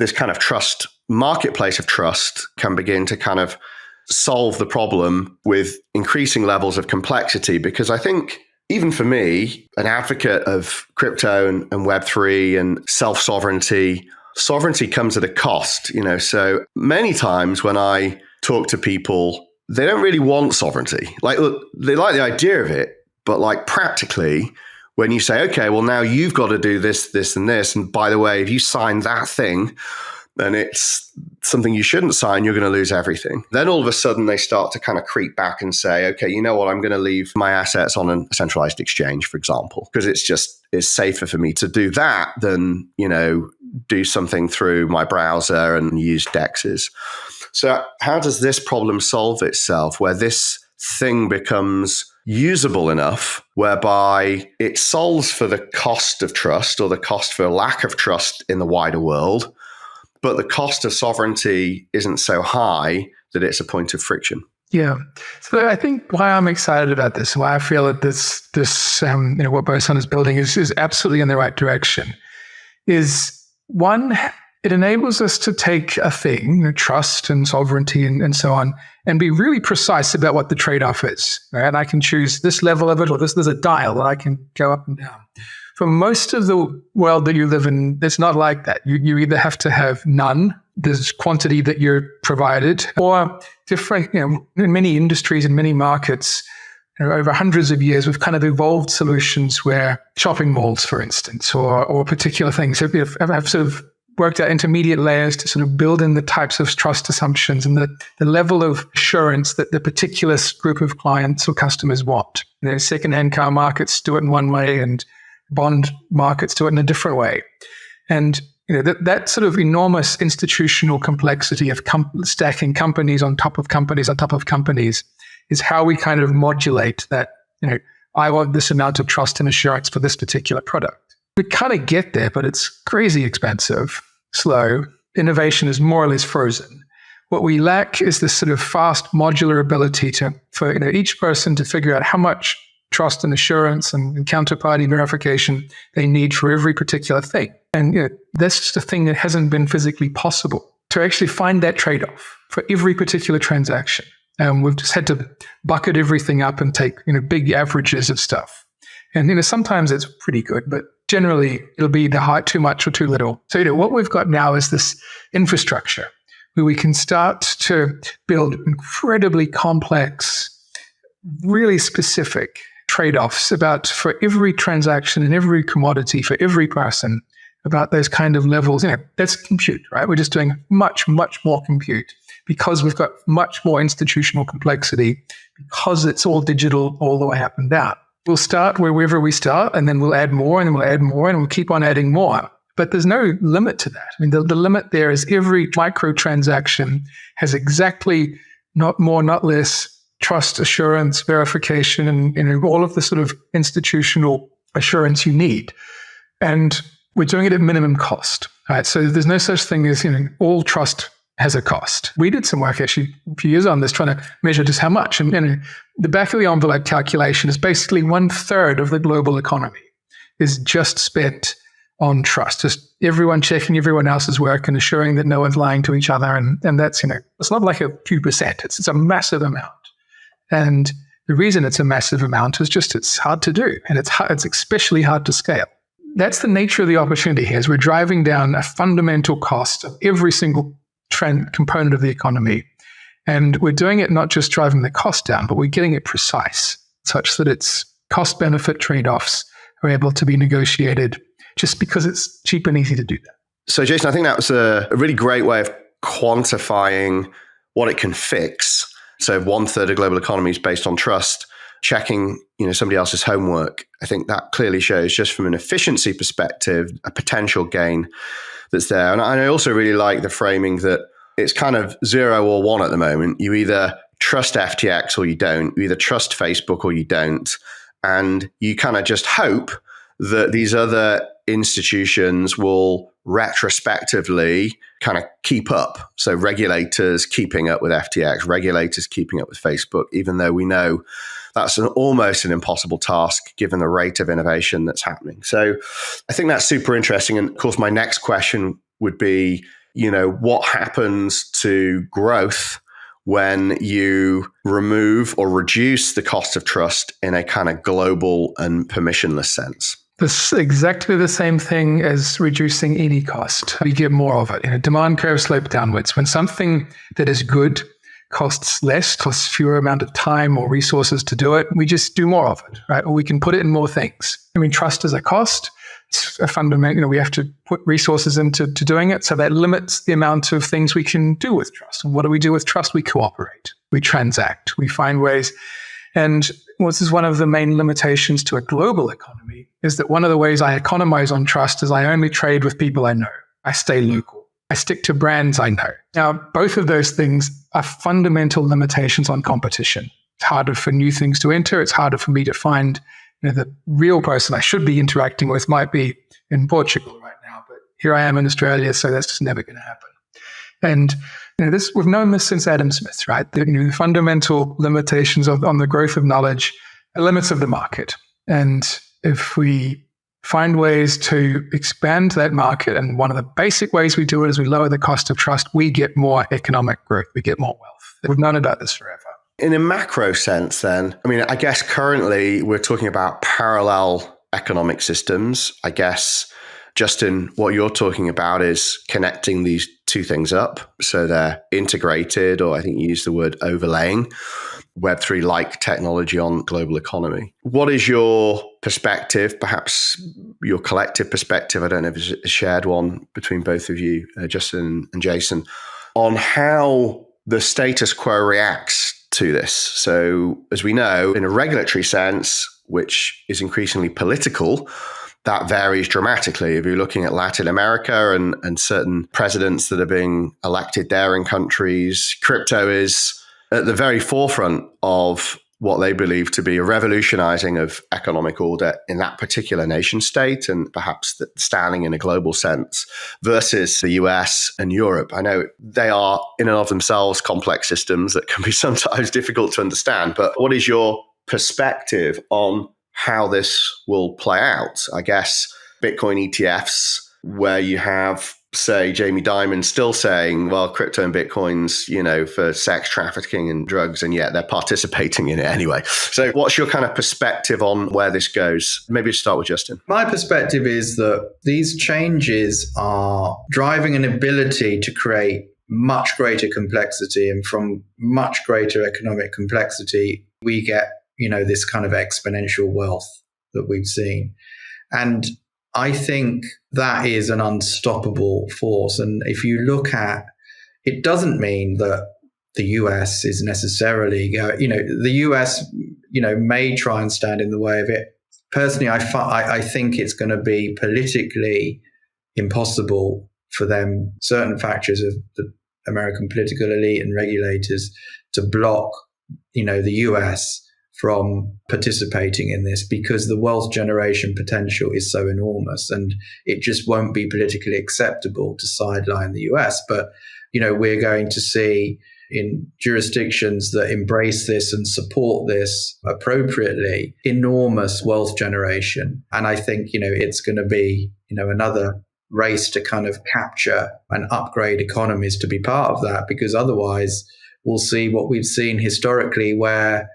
this kind of trust, marketplace of trust, can begin to kind of solve the problem with increasing levels of complexity. Because I think, even for me, an advocate of crypto and Web3 and self-sovereignty, sovereignty comes at a cost. So many times when I talk to people, they don't really want sovereignty. Like, look, they like the idea of it, but like practically, when you say, okay, well, now you've got to do this, this, and this. And by the way, if you sign that thing, then it's something you shouldn't sign, you're going to lose everything. Then all of a sudden they start to kind of creep back and say, okay, you know what, I'm going to leave my assets on a centralized exchange, for example, because it's safer for me to do that than, do something through my browser and use DEXs. So how does this problem solve itself where this thing becomes usable enough whereby it solves for the cost of trust or the cost for lack of trust in the wider world, but the cost of sovereignty isn't so high that it's a point of friction? Yeah. So I think why I'm excited about this, why I feel that this what Boson is building is absolutely in the right direction, is one, it enables us to take a thing, trust and sovereignty and so on, and be really precise about what the trade-off is. Right? And I can choose this level of it, or there's a dial that I can go up and down. For most of the world that you live in, it's not like that. You either have to have none, there's quantity that you're provided, or different, in many industries and many markets, over hundreds of years, we've kind of evolved solutions where shopping malls, for instance, or particular things have sort of worked out intermediate layers to sort of build in the types of trust assumptions and the level of assurance that the particular group of clients or customers want. Secondhand car markets do it in one way and bond markets do it in a different way. And that sort of enormous institutional complexity of stacking companies on top of companies on top of companies is how we kind of modulate that, I want this amount of trust and assurance for this particular product. We kind of get there, but it's crazy expensive, slow. Innovation is more or less frozen. What we lack is this sort of fast modular ability for each person to figure out how much trust and assurance and counterparty verification they need for every particular thing. And that's just a thing that hasn't been physically possible to actually find that trade-off for every particular transaction. We've just had to bucket everything up and take big averages of stuff. And sometimes it's pretty good, but generally it'll be too much or too little. So what we've got now is this infrastructure where we can start to build incredibly complex, really specific trade-offs for every transaction and every commodity for every person about those kind of levels. That's compute, right? We're just doing much, much more compute because we've got much more institutional complexity because it's all digital all the way up and down. We'll start wherever we start, and then we'll add more, and then we'll add more, and we'll keep on adding more. But there's no limit to that. The limit there is every microtransaction has exactly, not more, not less, trust, assurance, verification, and all of the sort of institutional assurance you need. And we're doing it at minimum cost. Right? So there's no such thing as, all trust has a cost. We did some work actually a few years on this, trying to measure just how much. And the back of the envelope calculation is basically 1/3 of the global economy is just spent on trust, just everyone checking everyone else's work and assuring that no one's lying to each other. And that's, it's not like a few percent. It's a massive amount. And the reason it's a massive amount is just it's hard to do. And it's especially hard to scale. That's the nature of the opportunity here, is we're driving down a fundamental cost of every single component of the economy. And we're doing it not just driving the cost down, but we're getting it precise such that its cost-benefit trade-offs are able to be negotiated just because it's cheap and easy to do that. So Jason, I think that was a really great way of quantifying what it can fix. So 1/3 of global economy is based on trust. Checking, somebody else's homework. I think that clearly shows, just from an efficiency perspective, a potential gain that's there. And I also really like the framing that it's kind of 0 or 1 at the moment. You either trust FTX or you don't. You either trust Facebook or you don't. And you kind of just hope that these other institutions will retrospectively kind of keep up. So regulators keeping up with FTX, regulators keeping up with Facebook, even though we know that's almost an impossible task given the rate of innovation that's happening. So I think that's super interesting. And of course, my next question would be, what happens to growth when you remove or reduce the cost of trust in a kind of global and permissionless sense? It's exactly the same thing as reducing any cost. We get more of it. Demand curve slope downwards. When something that is good costs less, costs fewer amount of time or resources to do it. We just do more of it, right? Or we can put it in more things. I mean, trust is a cost. It's a fundamental, we have to put resources into doing it. So that limits the amount of things we can do with trust. And what do we do with trust? We cooperate, we transact, we find ways. And this is one of the main limitations to a global economy, is that one of the ways I economize on trust is I only trade with people I know. I stay local. I stick to brands I know. Now, both of those things are fundamental limitations on competition. It's harder for new things to enter. It's harder for me to find, the real person I should be interacting with might be in Portugal right now, but here I am in Australia, so that's just never going to happen. And this, we've known this since Adam Smith, right? The fundamental limitations on the growth of knowledge are limits of the market. And if we find ways to expand that market, and one of the basic ways we do it is we lower the cost of trust, we get more economic growth, we get more wealth. We've known about this forever. In a macro sense, then, I guess currently we're talking about parallel economic systems. I guess, Justin, what you're talking about is connecting these two things up so they're integrated, or I think you used the word overlaying Web3-like technology on global economy. What is your perspective, perhaps your collective perspective, I don't know if it's a shared one between both of you, Justin and Jason, on how the status quo reacts to this? So as we know, in a regulatory sense, which is increasingly political, that varies dramatically. If you're looking at Latin America and certain presidents that are being elected there in countries, crypto is at the very forefront of what they believe to be a revolutionizing of economic order in that particular nation state, and perhaps standing in a global sense, versus the US and Europe. I know they are in and of themselves complex systems that can be sometimes difficult to understand, but what is your perspective on how this will play out? I guess Bitcoin ETFs, where you have, say, Jamie Dimon still saying, well, crypto and Bitcoin's, for sex trafficking and drugs, and yet they're participating in it anyway. So what's your kind of perspective on where this goes? Maybe start with Justin. My perspective is that these changes are driving an ability to create much greater complexity, and from much greater economic complexity, we get, this kind of exponential wealth that we've seen. And I think that is an unstoppable force. And if you look at, it doesn't mean that the US is necessarily the US, may try and stand in the way of it. Personally, I think it's going to be politically impossible for them, certain factors of the American political elite and regulators, to block, the US from participating in this, because the wealth generation potential is so enormous, and it just won't be politically acceptable to sideline the US. But, we're going to see in jurisdictions that embrace this and support this appropriately, enormous wealth generation. And I think, it's going to be, another race to kind of capture and upgrade economies to be part of that, because otherwise we'll see what we've seen historically, where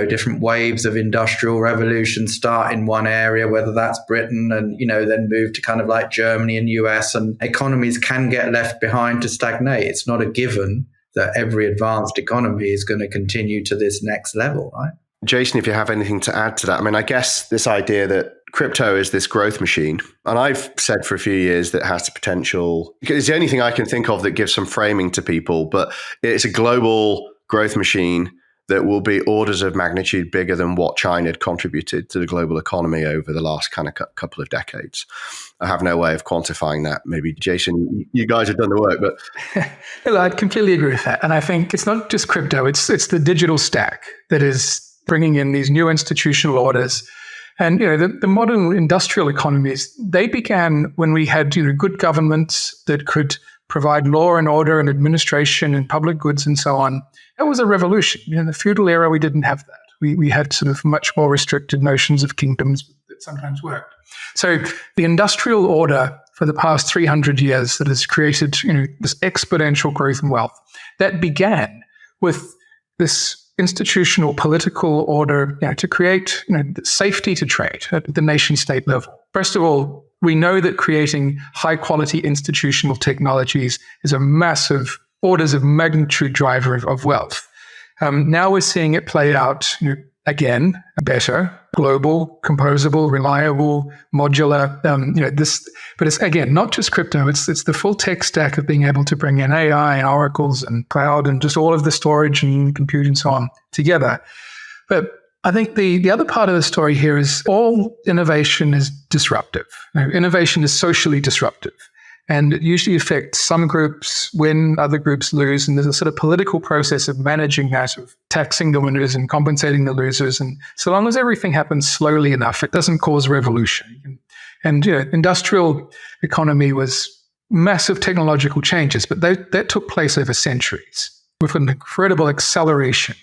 different waves of industrial revolution start in one area, whether that's Britain, and, then move to kind of like Germany and US, and economies can get left behind to stagnate. It's not a given that every advanced economy is going to continue to this next level, right? Jason, if you have anything to add to that, I guess this idea that crypto is this growth machine, and I've said for a few years that it has the potential, it's the only thing I can think of that gives some framing to people, but it's a global growth machine that will be orders of magnitude bigger than what China had contributed to the global economy over the last kind of couple of decades. I have no way of quantifying that. Maybe, Jason, you guys have done the work, but... I completely agree with that. And I think it's not just crypto, it's the digital stack that is bringing in these new institutional orders. And, the modern industrial economies, they began when we had, good governments that could provide law and order and administration and public goods and so on. That was a revolution. In the feudal era, we didn't have that. We had sort of much more restricted notions of kingdoms that sometimes worked. So the industrial order for the past 300 years that has created, this exponential growth and wealth, that began with this institutional political order, to create, safety to trade at the nation state level. First of all, we know that creating high quality institutional technologies is a massive orders of magnitude driver of wealth. Now we're seeing it play out, again, better, global, composable, reliable, modular. But it's again not just crypto. It's the full tech stack of being able to bring in AI and oracles and cloud and just all of the storage and compute and so on together. But I think the other part of the story here is all innovation is disruptive. Innovation is socially disruptive. And it usually affects some groups win, other groups lose. And there's a sort of political process of managing that, of taxing the winners and compensating the losers. And so long as everything happens slowly enough, it doesn't cause revolution. And industrial economy was massive technological changes, but that took place over centuries with an incredible acceleration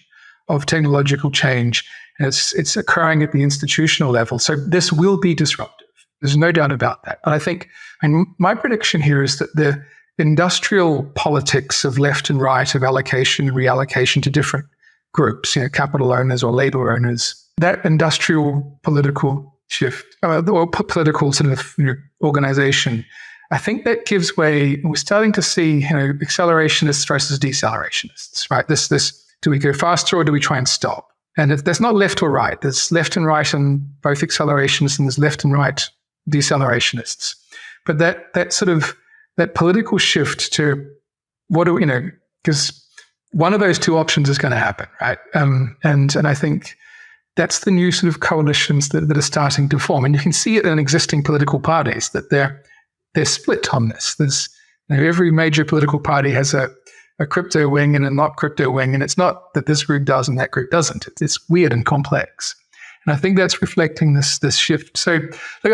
of technological change. And it's occurring at the institutional level. So this will be disruptive. There's no doubt about that. And I think, my prediction here is that the industrial politics of left and right, of allocation and reallocation to different groups, capital owners or labor owners, that industrial political shift, or political sort of organization, I think that gives way. We're starting to see, accelerationists versus decelerationist, right? This, do we go faster or do we try and stop? And there's not left or right. There's left and right and both accelerationists, and there's left and right decelerationist. But that political shift to what do we, because one of those two options is going to happen, right? And I think that's the new sort of coalitions that are starting to form. And you can see it in existing political parties that they're split on this. There's every major political party has a crypto wing and a not crypto wing, and it's not that this group does and that group doesn't. It's weird and complex. And I think that's reflecting this shift. So, so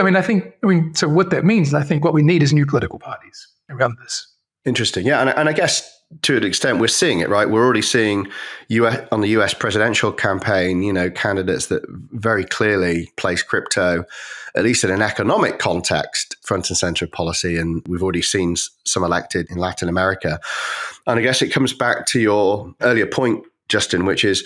what that means, I think what we need is new political parties around this. Interesting. Yeah. And I guess to an extent, we're seeing it, right? We're already seeing on the US presidential campaign, candidates that very clearly place crypto, at least in an economic context, front and center of policy. And we've already seen some elected in Latin America. And I guess it comes back to your earlier point, Justin, which is,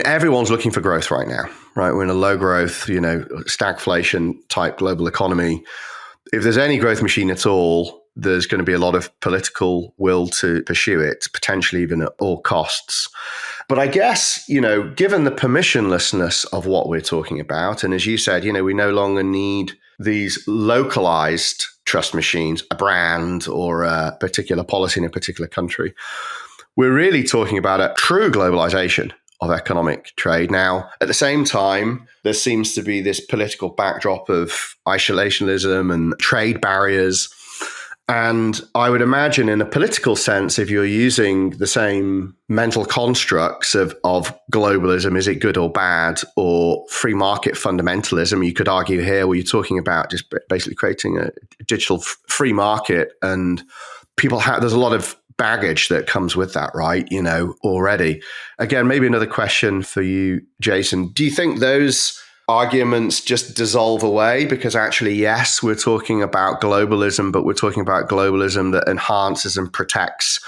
everyone's looking for growth right now, right? We're in a low growth, stagflation type global economy. If there's any growth machine at all, there's going to be a lot of political will to pursue it, potentially even at all costs. But I guess, given the permissionlessness of what we're talking about, and as you said, we no longer need these localized trust machines, a brand or a particular policy in a particular country. We're really talking about a true globalization of economic trade. Now, at the same time, there seems to be this political backdrop of isolationism and trade barriers. And I would imagine in a political sense, if you're using the same mental constructs of globalism, is it good or bad, or free market fundamentalism, you could argue here where you're talking about just basically creating a digital free market, and there's a lot of baggage that comes with that, right? Already. Again, maybe another question for you, Jason. Do you think those arguments just dissolve away? Because actually, yes, we're talking about globalism, but we're talking about globalism that enhances and protects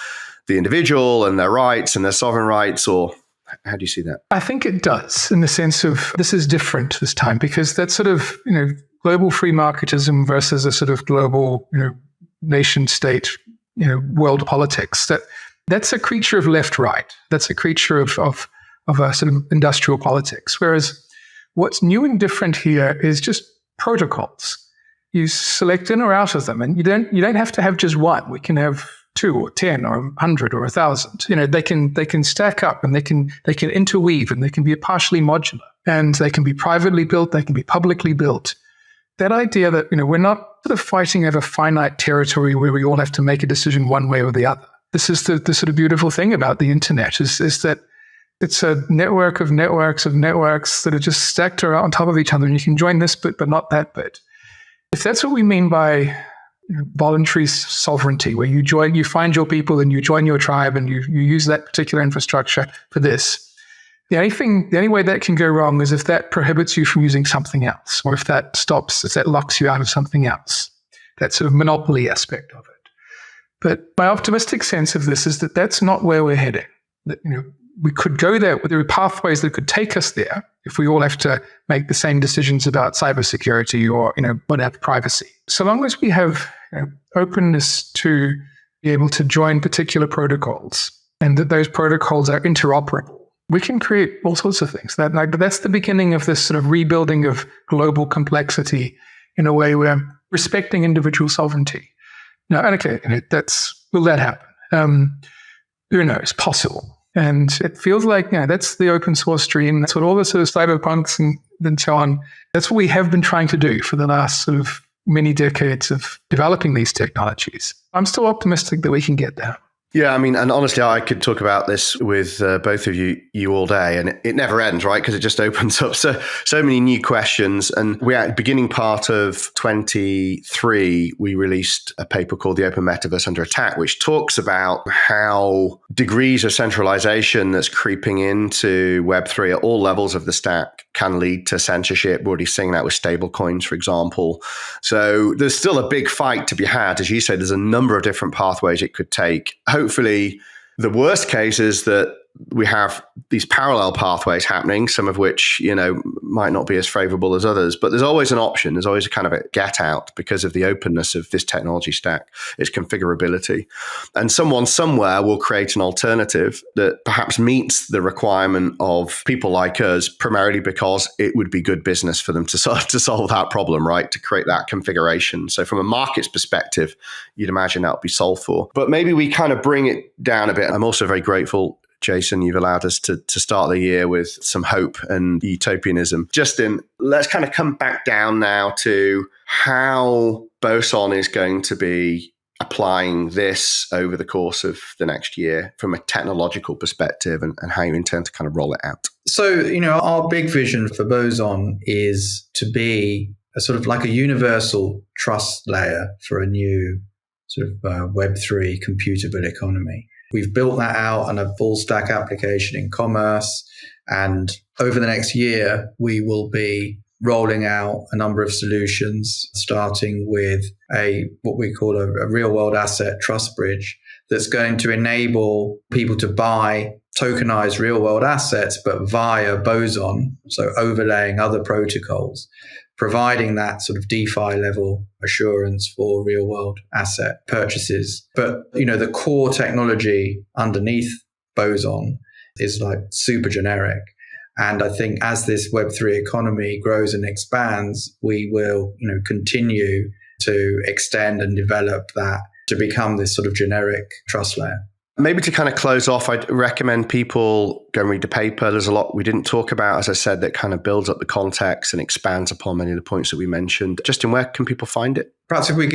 the individual and their rights and their sovereign rights, or how do you see that? I think it does, in the sense of this is different this time, because that sort of, global free marketism versus a sort of global, nation state, world politics, that's a creature of left-right. That's a creature of a sort of industrial politics. Whereas what's new and different here is just protocols. You select in or out of them, and you don't have to have just one. We can have 2 or 10 or 100 or 1,000. They can stack up, and they can interweave, and they can be partially modular, and they can be privately built, they can be publicly built. That idea that we're not sort of fighting over finite territory where we all have to make a decision one way or the other. This is the sort of beautiful thing about the internet is that it's a network of networks that are just stacked on top of each other, and you can join this bit but not that bit. If that's what we mean by voluntary sovereignty, where you find your people and you join your tribe and you use that particular infrastructure for this, the only way that can go wrong is if that prohibits you from using something else, or if that locks you out of something else, that sort of monopoly aspect of it. But my optimistic sense of this is that that's not where we're heading. That, we could go there, there are pathways that could take us there if we all have to make the same decisions about cybersecurity or, whatever, privacy. So long as we have openness to be able to join particular protocols and that those protocols are interoperable, we can create all sorts of things. That's the beginning of this sort of rebuilding of global complexity in a way where respecting individual sovereignty. Now, okay, will that happen? Who knows? Possible. And it feels like, that's the open source dream. That's what all the sort of cyberpunks and so on, that's what we have been trying to do for the last sort of many decades of developing these technologies. I'm still optimistic that we can get there. Yeah, I mean, and honestly, I could talk about this with both of you all day, and it never ends, right? Because it just opens up so many new questions. And we're at the beginning part of 23, we released a paper called The Open Metaverse Under Attack, which talks about how degrees of centralization that's creeping into Web3 at all levels of the stack can lead to censorship. We're already seeing that with stablecoins, for example. So there's still a big fight to be had. As you say, there's a number of different pathways it could take. Hopefully, the worst case is that we have these parallel pathways happening, some of which, might not be as favorable as others. But there's always an option. There's always a kind of a get out because of the openness of this technology stack, its configurability. And someone somewhere will create an alternative that perhaps meets the requirement of people like us, primarily because it would be good business for them to solve that problem, right? To create that configuration. So from a market's perspective, you'd imagine that would be solved for. But maybe we kind of bring it down a bit. I'm also very grateful, Jason, you've allowed us to start the year with some hope and utopianism. Justin, let's kind of come back down now to how Boson is going to be applying this over the course of the next year from a technological perspective and how you intend to kind of roll it out. So, our big vision for Boson is to be a sort of like a universal trust layer for a new sort of Web3 computable economy. We've built that out on a full stack application in commerce. And over the next year, we will be rolling out a number of solutions, starting with what we call a real world asset trust bridge that's going to enable people to buy tokenized real world assets, but via Boson, so overlaying other protocols, providing that sort of DeFi level assurance for real world asset purchases. But, the core technology underneath Boson is like super generic. And I think as this Web3 economy grows and expands, we will, continue to extend and develop that to become this sort of generic trust layer. Maybe to kind of close off, I'd recommend people go and read the paper. There's a lot we didn't talk about, as I said, that kind of builds up the context and expands upon many of the points that we mentioned. Justin, where can people find it? Perhaps if we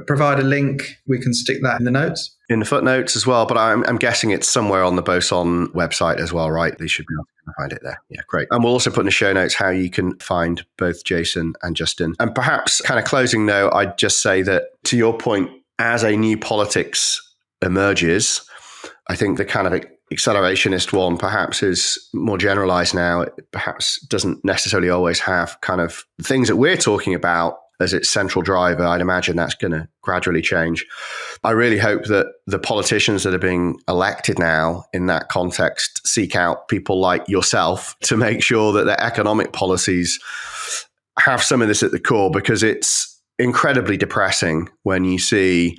provide a link, we can stick that in the notes. In the footnotes as well, but I'm guessing it's somewhere on the Boson website as well, right? They should be able to find it there. Yeah, great. And we'll also put in the show notes how you can find both Jason and Justin. And perhaps kind of closing though, I'd just say that to your point, as a new politics emerges, I think the kind of accelerationist one perhaps is more generalized now. It perhaps doesn't necessarily always have kind of things that we're talking about as its central driver. I'd imagine that's going to gradually change. I really hope that the politicians that are being elected now in that context seek out people like yourself to make sure that their economic policies have some of this at the core, because it's incredibly depressing when you see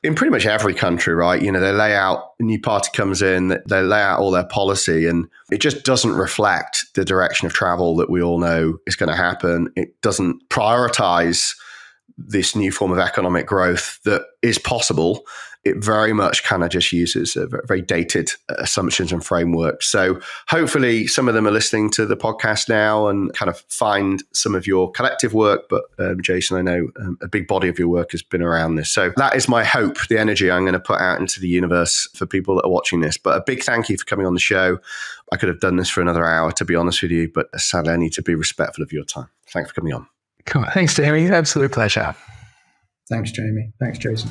in pretty much every country, right? They lay out, a new party comes in, they lay out all their policy, and it just doesn't reflect the direction of travel that we all know is going to happen. It doesn't prioritize this new form of economic growth that is possible. It very much kind of just uses very dated assumptions and frameworks. So hopefully some of them are listening to the podcast now and kind of find some of your collective work. But Jason, I know a big body of your work has been around this. So that is my hope, the energy I'm going to put out into the universe for people that are watching this. But a big thank you for coming on the show. I could have done this for another hour, to be honest with you, but sadly I need to be respectful of your time. Thanks for coming on. Cool. Thanks, Jamie. Absolute pleasure. Thanks, Jamie. Thanks, Jason.